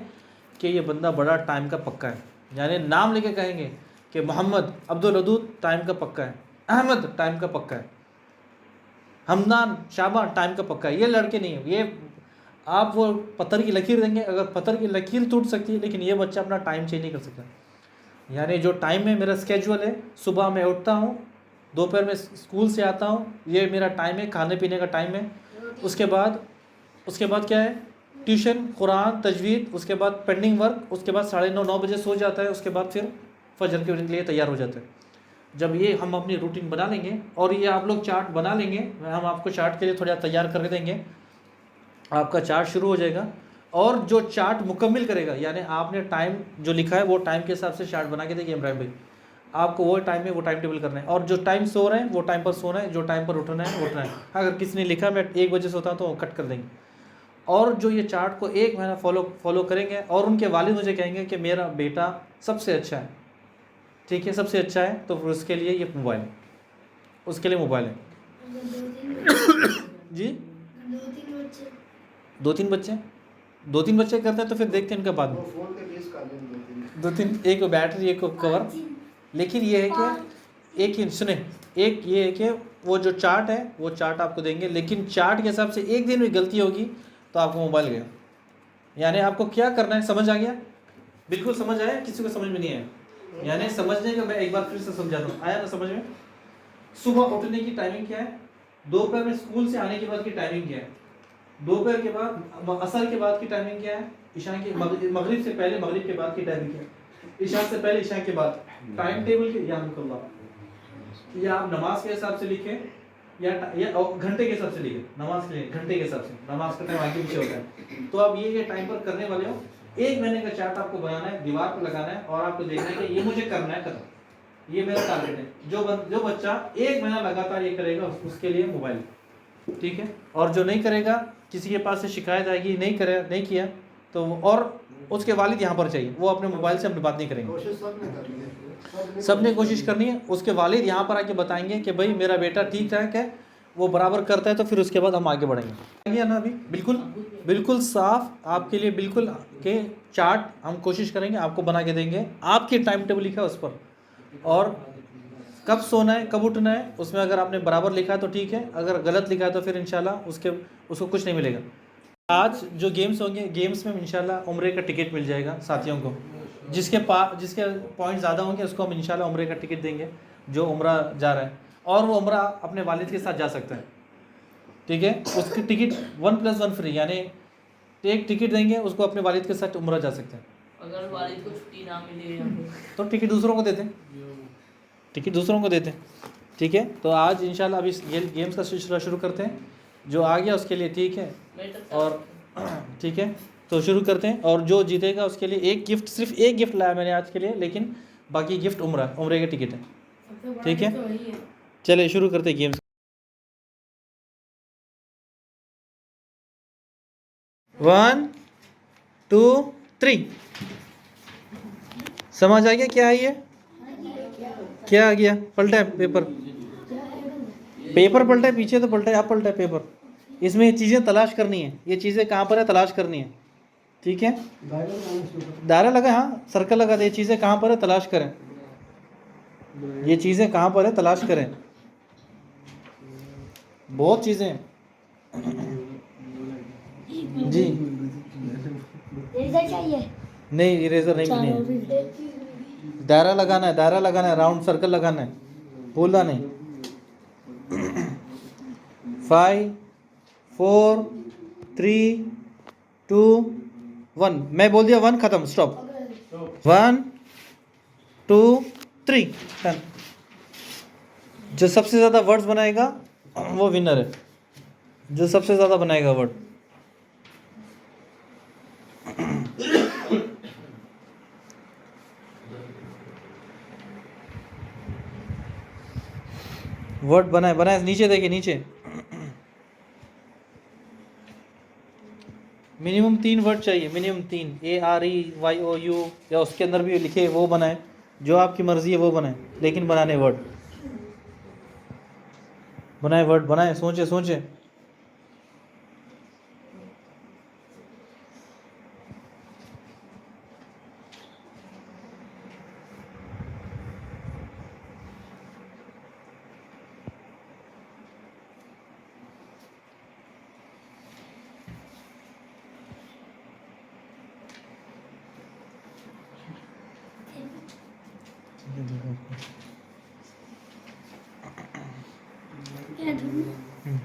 कि ये बंदा बड़ा टाइम का पक्का है। यानी नाम लेके कहेंगे कि मोहम्मद अब्दुल वदूद टाइम का पक्का है, अहमद टाइम का पक्का है, हमदान शाबान टाइम का पक्का है। ये लड़के नहीं है, ये आप वो पत्थर की लकीर देंगे, अगर पत्थर की लकीर टूट सकती है, लेकिन ये बच्चा अपना टाइम चेंज नहीं कर सकता। यानी जो टाइम में मेरा स्केजुअल है, सुबह मैं उठता हूँ, दोपहर में स्कूल से आता हूँ, ये मेरा टाइम है, खाने पीने का टाइम है। उसके बाद क्या है, ट्यूशन, कुरान, तजवीद, उसके बाद पेंडिंग वर्क, उसके बाद 9:30 बजे सो जाता है, उसके बाद फिर फजर के लिए तैयार हो जाता है। जब ये हम अपनी रूटीन बना लेंगे, और ये आप लोग चार्ट बना लेंगे, हम आपको चार्ट के लिए थोड़ा तैयार करके देंगे, आपका चार्ट शुरू हो जाएगा। और जो चार्ट मुकम्मल करेगा, यानी आपने टाइम जो लिखा है वो टाइम के हिसाब से चार्ट बना के देंगे इमरान भाई, आपको वो टाइम में वो टाइम टेबल करना है। और जो टाइम सो रहे हैं वो टाइम पर सोना है, जो टाइम पर उठना है उठना है। अगर किसी ने लिखा मैं 1 बजे सोता हूँ, तो वो कट कर देंगे। और जो ये चार्ट को 1 महीना फॉलो करेंगे, और उनके वालिद मुझे कहेंगे कि मेरा बेटा सबसे अच्छा है, ठीक है, सबसे अच्छा है, तो फिर उसके लिए ये मोबाइल है, उसके लिए मोबाइल है। जी 2-3 बच्चे करते हैं, तो फिर देखते हैं इनका बाद में। 2-3, एक बैटरी, एक कवर। लेकिन ये है कि एक ही सुने, एक ये है कि वो जो चार्ट है वो चार्ट आपको देंगे, लेकिन चार्ट के हिसाब से एक दिन में गलती होगी तो आपको मोबाइल गया। यानी आपको क्या करना है, समझ आ गया? बिल्कुल समझ आया? किसी को समझ में नहीं आया? यानी समझने का मैं एक बार फिर से समझाता हूँ, आया ना समझ में? सुबह उठने की टाइमिंग क्या है, दोपहर में स्कूल से आने के बाद की टाइमिंग क्या है, दोपहर के बाद असर के बाद की टाइमिंग क्या है, ईशा की मगरिब से पहले मगरिब के बाद की टाइमिंग क्या है, ईशा से पहले ईशा के बाद। टाइम टेबल के या आप नमाज के हिसाब से लिखें, या घंटे के हिसाब से लिखें। नमाज के लिए घंटे के हिसाब से, नमाज का टाइम आगे पीछे होता है। तो आप ये टाइम पर करने वाले हो, 1 महीने का चार्ट आपको बनाना है, दीवार पर लगाना है, और आपको देखना है कि ये मुझे करना है, करना, ये मेरा टारगेट है। जो बच्चा 1 महीना लगातार ये करेगा, उसके लिए मोबाइल, ठीक है। और जो नहीं करेगा, किसी के पास से शिकायत आएगी, नहीं किया, तो और उसके वालिद यहाँ पर चाहिए, वो अपने मोबाइल से अपनी बात नहीं करेंगे। सब ने कोशिश करनी है। उसके वालिद यहाँ पर आके बताएंगे कि भाई मेरा बेटा ठीक ठाक है, वो बराबर करता है, तो फिर उसके बाद हम आगे बढ़ेंगे ना। अभी बिल्कुल साफ आपके लिए, बिल्कुल के चार्ट हम कोशिश करेंगे आपको बना के देंगे, आपके टाइम टेबल लिखा है उस पर, और कब सोना है कब उठना है, उसमें अगर आपने बराबर लिखा है तो ठीक है, अगर गलत लिखा है तो फिर इंशाल्लाह उसको कुछ नहीं मिलेगा। आज जो गेम्स होंगे, गेम्स में इंशाल्लाह उम्रे का टिकट मिल जाएगा साथियों को, जिसके पॉइंट ज़्यादा होंगे उसको हम इंशाल्लाह उम्रे का टिकट देंगे, जो उम्रा जा रहा है, और वो उम्रा अपने वालिद के साथ जा सकता है, ठीक है। उसकी टिकट 1+1 फ्री, यानी एक टिकट देंगे उसको, अपने वालिद के साथ उम्रा जा सकते हैं। अगर वालिद को छुट्टी ना मिले तो टिकट दूसरों को देते हैं, ठीक है। तो आज इंशाल्लाह अभी गेम्स का सिलसिला शुरू करते हैं, जो आ गया उसके लिए ठीक है, और ठीक है तो शुरू करते हैं। और जो जीतेगा उसके लिए सिर्फ एक गिफ्ट लाया मैंने आज के लिए, लेकिन बाकी गिफ्ट उम्रे के टिकट है, ठीक है। चलिए शुरू करते हैं गेम्स। 1 2 3। समझ आ गया क्या है ये? क्या आ गया? पलटा है पेपर पलटा है, पीछे तो पलटा है, आप पलटा है पेपर। इसमें ये चीज़ें तलाश करनी है, ये चीज़ें कहाँ पर है तलाश करनी है, ठीक है। दायरा लगा, हाँ सर्कल लगा दे, ये चीज़ें कहाँ पर है तलाश करें, ये चीज़ें कहाँ पर है तलाश करें, बहुत चीज़ें जी। इरेजर चाहिए? नहीं इरेजर नहीं, दायरा लगाना है, दायरा लगाना है, राउंड सर्कल लगाना है, भूलना नहीं। 5 4 3 2 1। मैं बोल दिया 1, खत्म, स्टॉप। 1 2 3 10। जो सबसे ज़्यादा वर्ड्स बनाएगा वो विनर है, जो सबसे ज़्यादा बनाएगा वर्ड। वर्ड बनाए बनाए, नीचे देखिए, नीचे मिनिमम 3 वर्ड चाहिए, मिनिमम 3, AREYOU, या उसके अंदर भी लिखे वो बनाए, जो आपकी मर्जी है वो बनाए, लेकिन बनाने वर्ड बनाए, वर्ड बनाए, सोचे सोचे।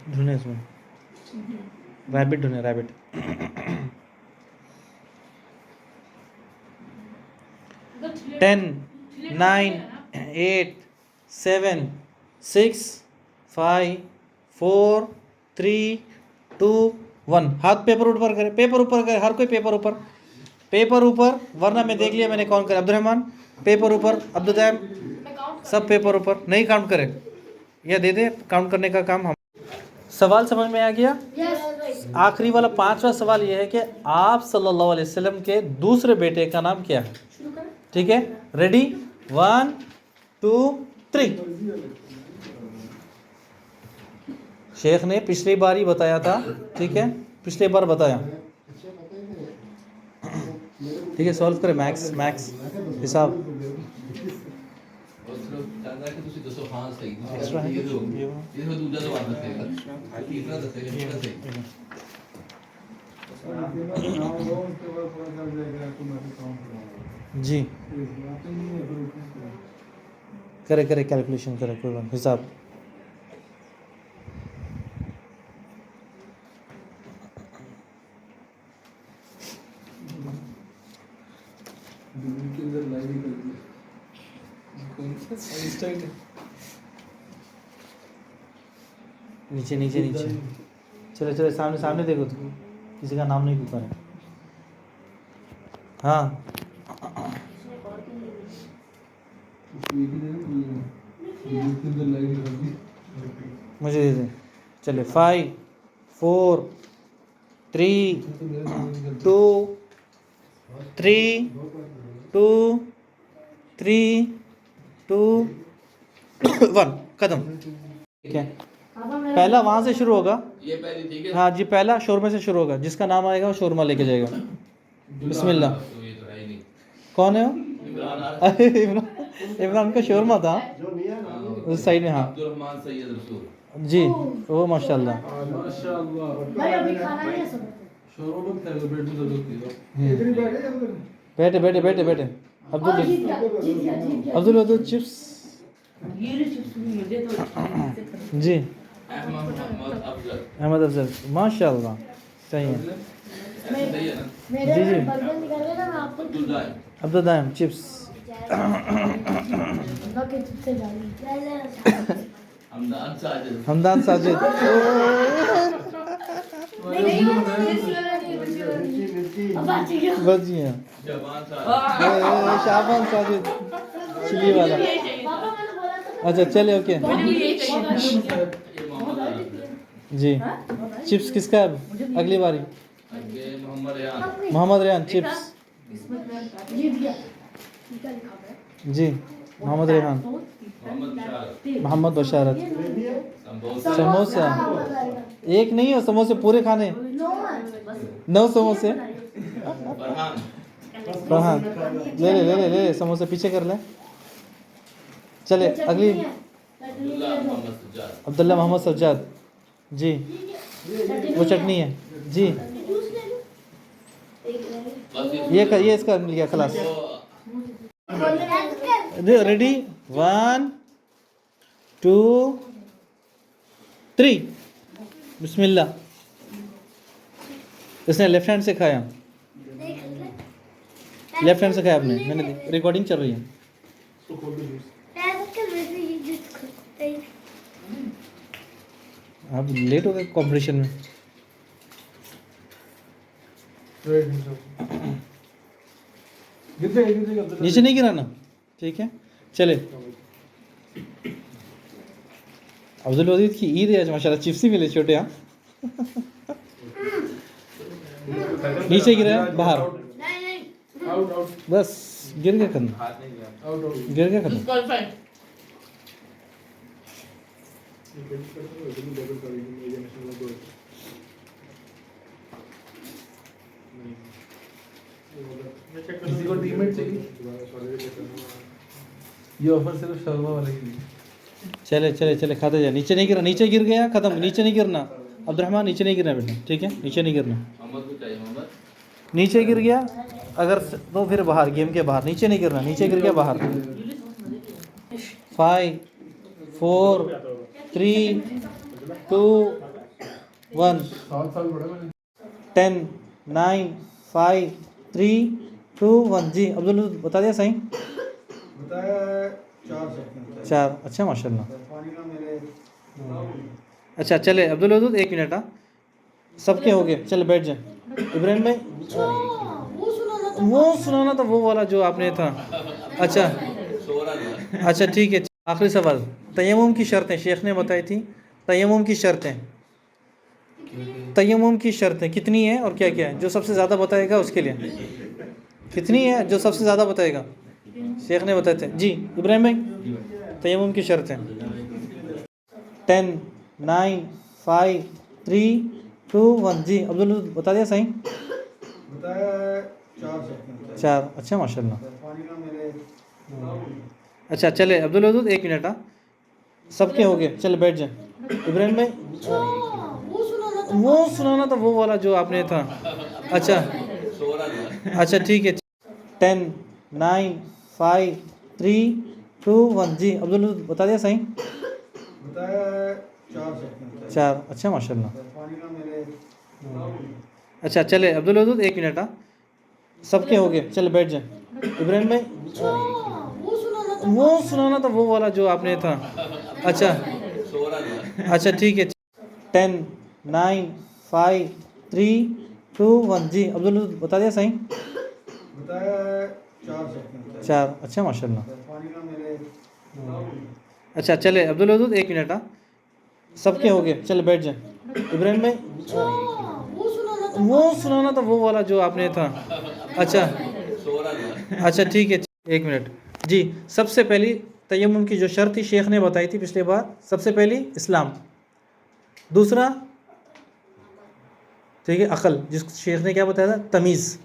ढूंढे इसमें, रैबिट ढूंढे, रैबिट। 10 9 8 7 6 5 4 3 2 1। हाथ पेपर ऊपर करे, पेपर ऊपर करे, हर कोई पेपर ऊपर, पेपर ऊपर, वरना मैं देख लिया मैंने कौन करे। अब्दुलरहमान पेपर ऊपर, अब्दुलदैम सब पेपर ऊपर, नहीं काउंट करे, या दे दे काउंट करने का काम हम। सवाल समझ में आ गया? आखिरी वाला 5वां सवाल यह है कि आप सल्लल्लाहु अलैहि वसल्लम के दूसरे बेटे का नाम क्या है? ठीक है, रेडी, 1 2 3। शेख ने पिछली बार ही बताया था, ठीक है, पिछले बार बताया, ठीक है। सॉल्व करें, मैक्स मैक्स हिसाब एक्स्ट्रा है जी। करे करे कैलकुलेशन करे, कोई बात, हिसाब। नीचे नीचे नीचे, चलो चलो, सामने सामने देखो, तो किसी का नाम नहीं पुकारा। हाँ, मुझे दे दें, चले। 5 4 3 2 3 2 3 2 1, खत्म। ठीक है, पहला वहां से शुरू होगा, ये पहली, ठीक है। हाँ जी, पहला शोरमा से शुरू होगा, जिसका नाम आएगा वो शोरमा लेके जाएगा। बिस्मिल्लाह। तो ये तो है ही नहीं। कौन है वो? इमरान अरे इमरान का शोरमा था उस साइड में। हाँ अब्दुलरहमान सैयद रसूल जी, ओ माशाल्लाह। भाई अभी खाना नहीं है सब। बैठे बैठे बैठे बैठे। अब्दुल जीत गया जीत गया जीत गया। अब्दुल अब्दुल चिप्स जी। मोहम्मद अफजल, अहमद अफजल, माशाल्लाह, सही है। सही है ना? मेरे जी, जी। बर्गर निकाल लेना, मैं आपको अब्दुल्ला अब्दुल दायम चिप्स। बकेट से डाली। हमदान साजिद, हमदान साजिद, नहीं अब आ गया। बच गए। जवान साजिद, शाबान साजिद, चिली वाला। पापा मैंने बोला था। अच्छा चले, ओके ये मोहम्मद अली, जी। चिप्स किसका है अगली बारी? ये मोहम्मद रेहान, मोहम्मद रेहान चिप्स जीत गया। क्या लिखा है? जी। मोहम्मद रेहान, मोहम्मद शारद, मोहम्मद बशारत, समोसा, समोसा। एक नहीं हो समोसे पूरे खाने, 9 समोसे। फरहान, फरहान, ले ले ले ले ले, समोसे पीछे कर ले। चले अगली, अब्दुल्ला मोहम्मद सज्जाद, अब्दुल्ला मोहम्मद सज्जाद जी। वो चटनी है जी। बस ये इसका मिल गया खलास। वो रेडी 1 2 3 बिस्मिल्लाह। इसने लेफ्ट हैंड से खाया, लेफ्ट हैंड से खाया आपने, मैंने रिकॉर्डिंग चल रही है। आप लेट हो गए कंपटीशन में। नीचे नहीं गिराना, ठीक है। चले, अब्दुल वदीद की ईद है आज माशाल्लाह, चिप्स ही मिले छोटे। यहाँ नीचे गिरा बाहर, बस गिर गया खत्म, गिर गया खत्म। किसी को टीममेट चाहिए, ये ऑफर सिर्फ शर्मा वाले के लिए। चले चले चले, खाते जा। नीचे नहीं गिरा, नीचे गिर गया खत्म, नीचे नहीं गिरना अब्दुलरहमान, नीचे नहीं गिरना बेटा, ठीक है, नीचे नहीं गिरना। मोहम्मद को चाहिए, मोहम्मद नीचे गिर गया अगर तो फिर बाहर, गेम के बाहर। नीचे नहीं गिरना, नीचे गिर गया बाहर। 5 4 3 2 1 7 साल बड़ा मैंने। 10 9 5 3 2 1। जी अब्दुल बता दिया सही, बताया 4। अच्छा माशाल्लाह। अच्छा चले अब्दुल वदूद, 1 मिनट। हाँ सबके हो गए, चले बैठ जाए। इब्राहिम भाई वो सुनाना था, वो वाला जो आपने था। अच्छा सो रहा था। अच्छा ठीक है। आखिरी सवाल, तयम्मुम की शर्तें शेख ने बताई थी। तयम्मुम की शर्तें, तयम्मुम की शर्तें कितनी है और क्या क्या है? जो सबसे ज़्यादा बताएगा उसके लिए। कितनी है जो सबसे ज़्यादा बताएगा? शेख ने बताए थे। जी इब्राहिम भाई, तयम्मुम की शर्तें। 10 9 5 3 2 1। जी अब्दुल बता दिया सही, बताया 4। अच्छा माशाल्लाह। अच्छा चले अब्दुल वदूद, 1 मिनट। हाँ सबके हो गए, चले बैठ जाए। इब्राहिम भाई वो सुनाना था, वो वाला जो आपने था। अच्छा सो रहा था। अच्छा ठीक है। 10 9 5 3 2 1। जी अब्दुल बता दिया सही, बताया 4। अच्छा माशाल्लाह। अच्छा चले अब्दुल वदूद, 1 मिनट। हाँ सबके हो गए, चले बैठ जाए। इब्राहिम भाई वो सुनाना था, वो वाला जो आपने था। अच्छा सो रहा था। अच्छा ठीक है। 10 9 5 3 2 1। जी अब्दुल बता दिया सही, बताया 4। अच्छा माशाल्लाह। अच्छा चले अब्दुल वदूद, 1 मिनट। हाँ सबके हो गए, चले बैठ जाए। इब्राहिम भाई वो सुनाना था, वो वाला जो आपने था। अच्छा सो रहा था। अच्छा ठीक है। 1 मिनट। जी सबसे पहली तयम्मुम की जो शर्त थी शेख ने बताई थी पिछले बार, सबसे पहली इस्लाम, दूसरा ठीक है अक़ल, जिस शेख ने क्या बताया था, तमीज़,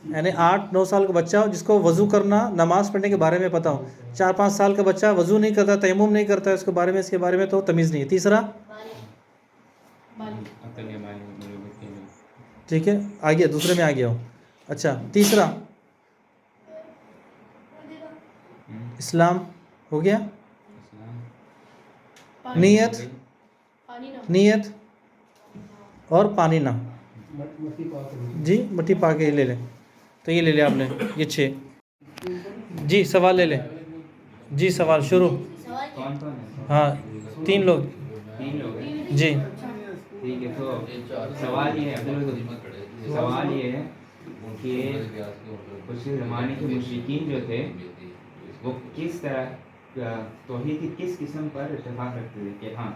यानी 8 9 साल का बच्चा हो जिसको वज़ू करना, नमाज़ पढ़ने के बारे में पता हो। 4 5 साल का बच्चा वज़ू नहीं करता, तयम्मुम नहीं करता, इसके बारे में तो तमीज़ नहीं है। तीसरा ठीक है, आ गया, दूसरे में आ गया हो। अच्छा तीसरा इस्लाम हो गया, नीयत और पानी ना। जी मट्टी पा के ले लें, तो ये ले लिया आपने, ये 6। जी सवाल ले लें। जी सवाल शुरू। हाँ 3 लोग। जी ठीक है, तो सवाल ये है सवाल ये है कि उस ज़माने के मुशरिकीन जो थे वो किस तरह तौहीद की किस किस्म पर इत्तेफाक रखते थे कि हाँ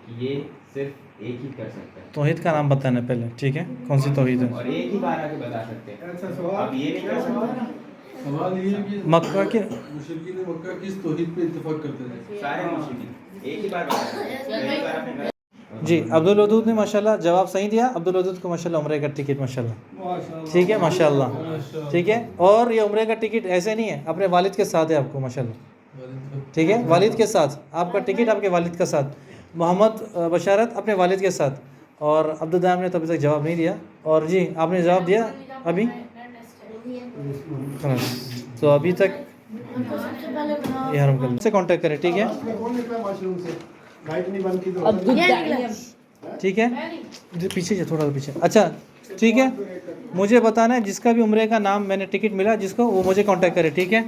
कि ये सिर्फ एक ही कर सकता है। तौहीद का नाम बताना पहले, ठीक है, कौन सी तौहीद है? और एक ही बार आके बता सकते हैं। अच्छा सवाल, अब ये नहीं कर सकते। सवाल ये है कि मक्का के मुशरिकीन मक्का किस तौहीद पे इत्तेफाक करते थे? सारे मुशरिकीन एक ही बार बता सकते हैं। पहली बार आपने जी अब्दुल वदूद ने माशाल्लाह जवाब सही दिया। अब्दुल वदूद को माशाल्लाह उम्रे का टिकट माशाल्लाह, ठीक है माशाल्लाह, ठीक है। और ये उम्रे का टिकट ऐसे नहीं है, अपने वालिद के साथ है आपको माशाल्लाह, ठीक है, वालिद के साथ आपका टिकट, आपके वालिद के साथ। मोहम्मद बशारत अपने वालिद के साथ। और अब्दुल ने तो अभी तक जवाब नहीं दिया। और जी आपने जवाब दिया अभी, तो अभी तक उनको सबसे पहले बनाओ। ये हरम कर से कांटेक्ट करें, ठीक है? में कौन निकला मशरूम से? लाइट नहीं बंद की तो ये निकला। ठीक है, पीछे से थोड़ा सा पीछे। अच्छा ठीक है, मुझे बताना है जिसका भी उम्रे का नाम मैंने टिकट मिला जिसको, वो मुझे कांटेक्ट करे, ठीक है?